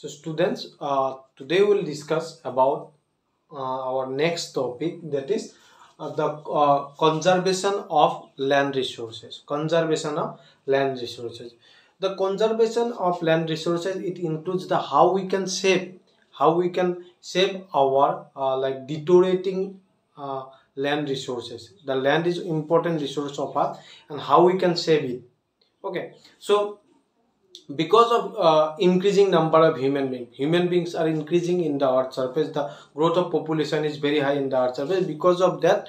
So students, today we will discuss about our next topic, that is the conservation of land resources. Conservation of land resources. The conservation of land resources, it includes the how we can save our like deteriorating land resources. The land is important resource of us, and how we can save it. Okay, so because of increasing number of human beings are increasing in the earth surface, the growth of population is very high in the earth surface. Because of that,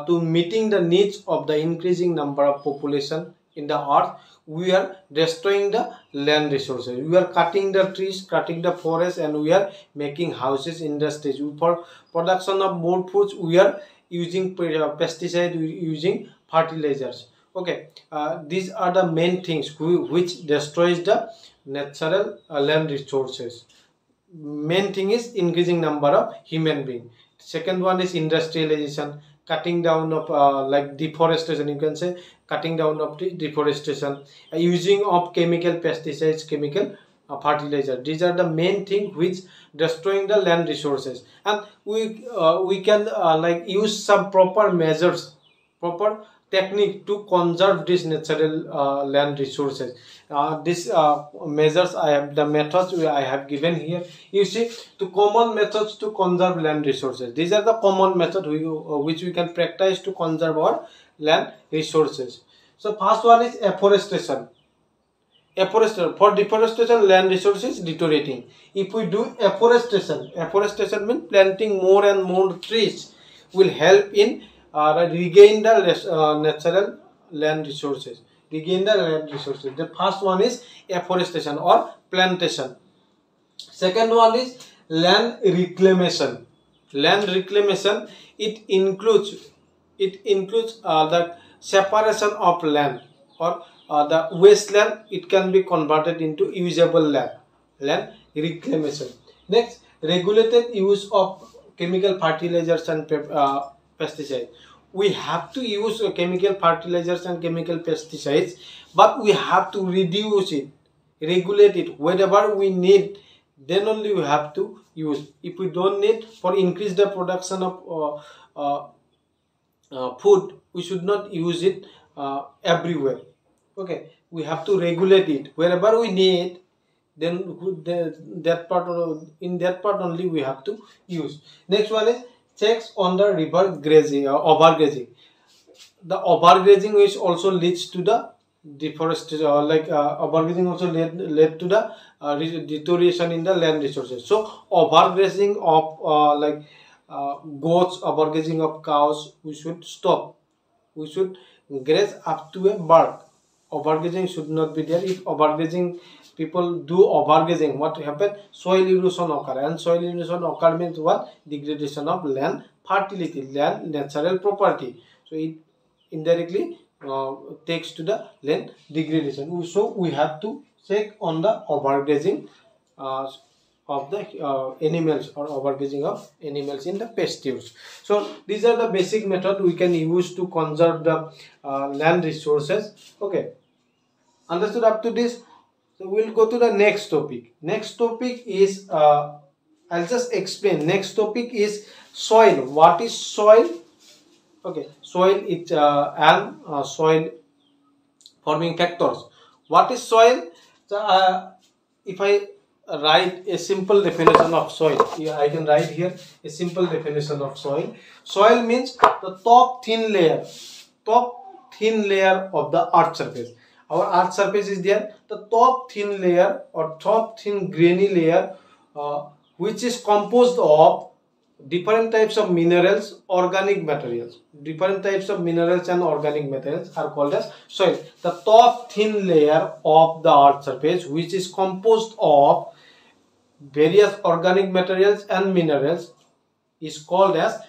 to meeting the needs of the increasing number of population in the earth, we are destroying the land resources. We are cutting the trees, cutting the forest, and we are making houses, industries. For production of more foods, we are using pesticide, using fertilizers. Okay, these are the main things which destroys the natural land resources. Main thing is increasing number of human beings. Second one is industrialization, cutting down of like deforestation. You can say cutting down of deforestation, using of chemical pesticides, chemical fertilizer. These are the main thing which destroying the land resources, and we can like use some proper measures, proper technique to conserve this natural land resources. These measures the methods I have given here. You see, the common methods to conserve land resources. These are the common methods which we can practice to conserve our land resources. So first one is afforestation. Afforestation. For deforestation, land resources deteriorating. If we do afforestation means planting more and more trees will help in regain the natural land resources. Regain the land resources. The first one is afforestation or plantation. Second one is land reclamation. Land reclamation, it includes the separation of land, or the wasteland. It can be converted into usable land. Land reclamation. Next, regulated use of chemical fertilizers and pesticides. We have to use chemical fertilizers and chemical pesticides, but we have to reduce it, regulate it. Whenever we need, then only we have to use. If we don't need, for increase the production of food, we should not use it everywhere. Okay, we have to regulate it wherever we need. Then in that part only we have to use. Next one is checks on the river grazing or overgrazing. The overgrazing which also leads to the deforestation, overgrazing also led to the deterioration in the land resources. So overgrazing of goats, overgrazing of cows, we should stop. We should graze up to a mark. Overgrazing should not be there. If overgrazing, people do overgrazing, what happen? Soil erosion occur, and soil erosion occur means what? Degradation of land fertility, land natural property. So it indirectly takes to the land degradation. So we have to check on the overgrazing of the animals, or overgrazing of animals in the pastures. So these are the basic method we can use to conserve the land resources. Okay, understood up to this? So we'll go to the next topic. Next topic is I'll just explain. Next topic is soil. What is soil? Okay, soil is and soil forming factors. What is soil? So if I write a simple definition of soil, I can write here a simple definition of soil. Soil means the top thin layer of the earth surface. Our earth surface is there, the top thin layer or top thin grainy layer, which is composed of different types of minerals, organic materials. Different types of minerals and organic materials are called as soil. The top thin layer of the earth surface, which is composed of various organic materials and minerals, is called as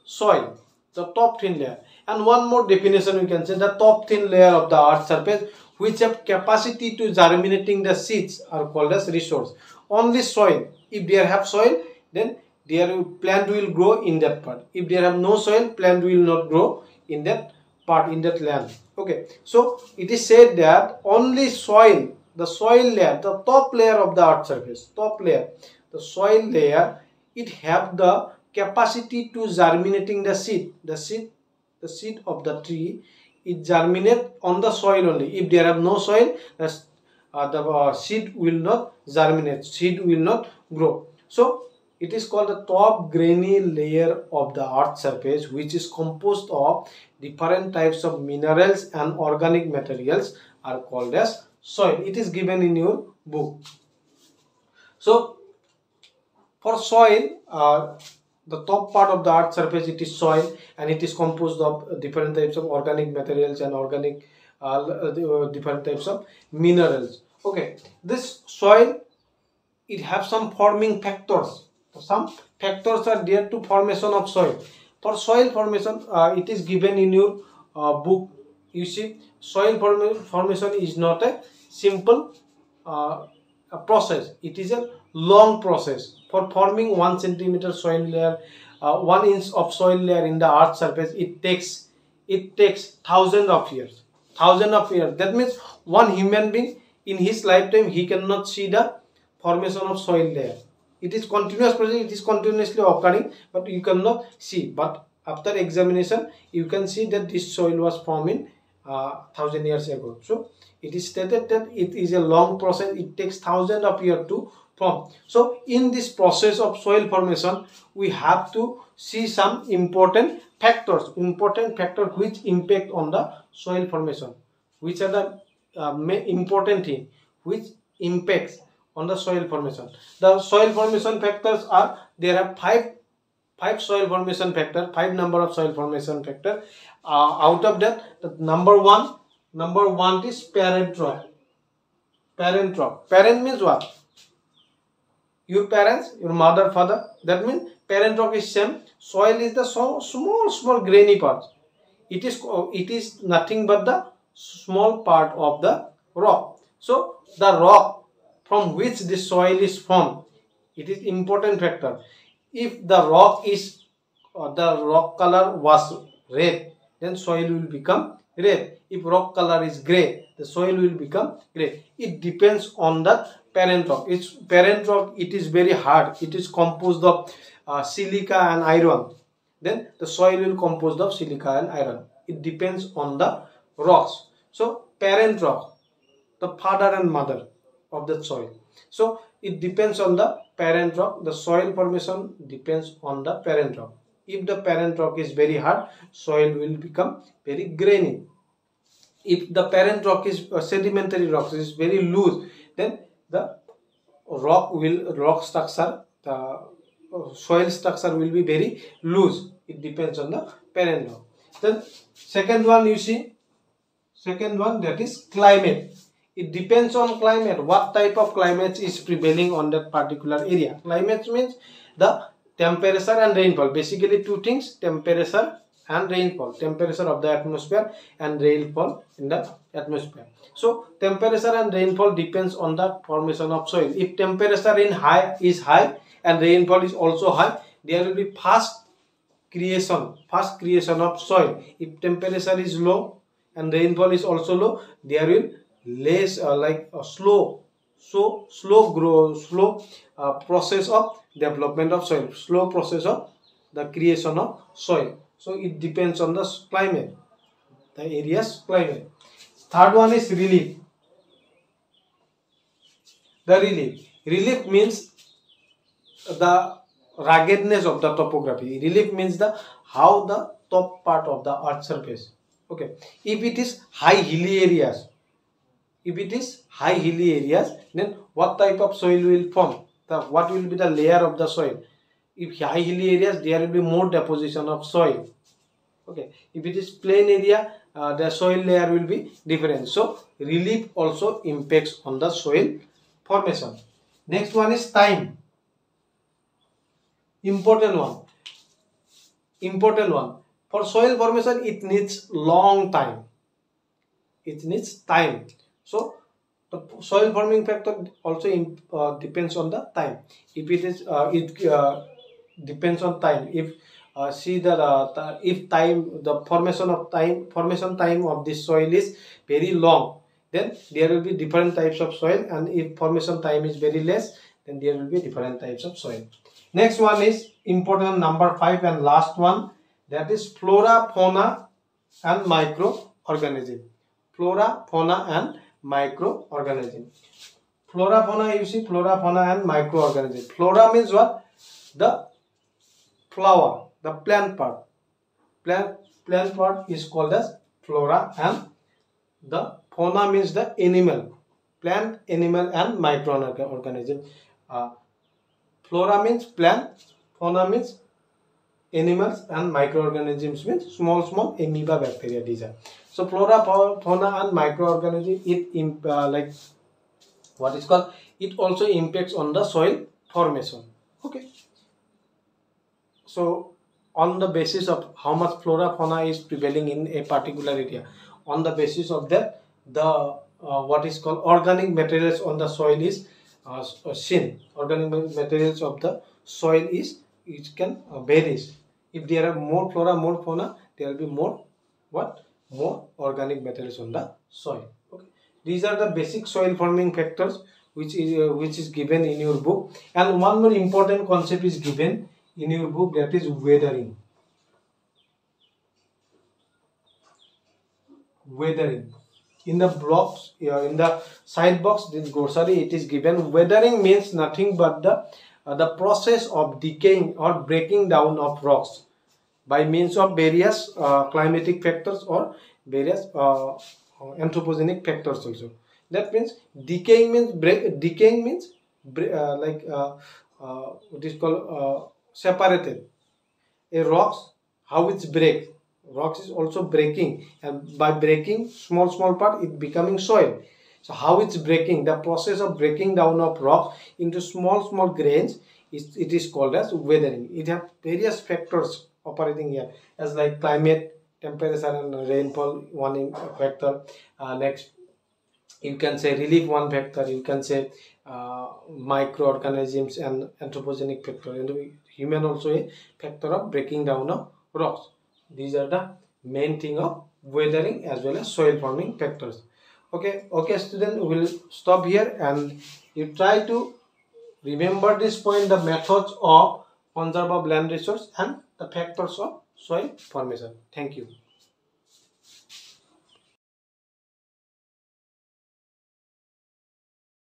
soil. The top thin layer. And one more definition we can say, the top thin layer of the earth surface which have capacity to germinating the seeds are called as resource. Only soil. If they have soil, then their plant will grow in that part. If they have no soil, plant will not grow in that part, in that land. Okay, so it is said that only soil the soil layer, the top layer of the earth surface, top layer, the soil layer, it have the capacity to germinating the seed. The seed of the tree, it germinate on the soil only. If there have no soil, the seed will not germinate, seed will not grow. So it is called the top grainy layer of the earth surface, which is composed of different types of minerals and organic materials, are called as soil. It is given in your book. So for soil, the top part of the earth surface, it is soil, and it is composed of different types of organic materials and organic different types of minerals. Okay, this soil, it have some forming factors. Some factors are there to formation of soil. For soil formation, it is given in your book. You see, soil formation is not a simple a process. It is a long process. For forming 1 centimeter soil layer, 1 inch of soil layer in the earth surface, it takes thousands of years. That means one human being in his lifetime, he cannot see the formation of soil layer. It is continuous process, it is continuously occurring, but you cannot see. But after examination, you can see that this soil was formed in 1000 years ago. So it is stated that it is a long process. It takes thousands of years to form. So in this process of soil formation, we have to see some important factors which impact on the soil formation. Which are the important thing which impacts on the soil formation. The soil formation factors are, there are five soil formation factor, 5 number of soil formation factor. Out of that, the number one is parent rock. Parent means what? Your parents, your mother, father. That means parent rock is same. Soil is the small grainy part. It is nothing but the small part of the rock. So the rock from which the soil is formed, it is important factor. If the rock is the rock color was red, then soil will become red. If rock color is grey, the soil will become grey. It depends on the parent rock. It is very hard. It is composed of silica and iron. Then the soil will composed of silica and iron. It depends on the rocks. So parent rock, the father and mother of the soil. So it depends on the parent rock. The soil formation depends on the parent rock. If the parent rock is very hard, soil will become very grainy. If the parent rock is sedimentary rock, is very loose, then the rock structure, the soil structure will be very loose. It depends on the parent rock. Then second one, you see, that is climate. It depends on climate. What type of climate is prevailing on that particular area? Climate means the temperature and rainfall. Basically two things, temperature and rainfall. Temperature of the atmosphere and rainfall in the atmosphere. So temperature and rainfall depends on the formation of soil. If temperature is high and rainfall is also high, there will be fast creation of soil. If temperature is low and rainfall is also low, there will less slow process of development of soil, slow process of the creation of soil. So it depends on the climate, the area's climate. Third one is relief. The relief means the ruggedness of the topography. Relief means how the top part of the earth surface. Okay, if it is high hilly areas, then what type of soil will form? What will be the layer of the soil? If high hilly areas, there will be more deposition of soil. Okay, if it is plain area, the soil layer will be different. So relief also impacts on the soil formation. Next one is time. Important one. For soil formation, it needs long time. So the soil forming factor also depends on the time. If it is, depends on time. If the formation time of this soil is very long, then there will be different types of soil, and if formation time is very less, then there will be different types of soil. Next one is important, number 5 and last one, that is flora, fauna and microorganism. Flora, fauna and microorganism. Flora, fauna, you see, flora, fauna and microorganism. Flora means what? The flower, the plant part. Plant part is called as flora, and the fauna means the animal, plant, animal and microorganism. Flora means plant, fauna means animals, and microorganisms means small amoeba, bacteria. These are. So flora, fauna and microorganism, it like what is called, it also impacts on the soil formation. Okay. So on the basis of how much flora, fauna is prevailing in a particular area, on the basis of that, the what is called organic materials on the soil is seen. Organic materials of the soil is, it can varies. If there are more flora, more fauna, there will be more what? More organic materials on the soil. Okay. These are the basic soil forming factors which is given in your book. And one more important concept is given in your book, that is weathering. Weathering. In the blocks, in the side box, this glossary, it is given. Weathering means nothing but the process of decaying or breaking down of rocks by means of various climatic factors or various anthropogenic factors also. That means decaying means what is called separated. A rocks, how it's break. Rocks is also breaking, and by breaking small part, it becoming soil. So how it's breaking, the process of breaking down of rock into small grains, it is called as weathering. It has various factors operating here, as like climate, temperature and rainfall, one factor. Next, you can say relief, one factor. You can say microorganisms and anthropogenic factor, and human also a factor of breaking down of rocks. These are the main thing of weathering as well as soil forming factors. Okay, student, we will stop here, and you try to remember this point, the methods of conserve of land resource and the factors of soil formation. Thank you.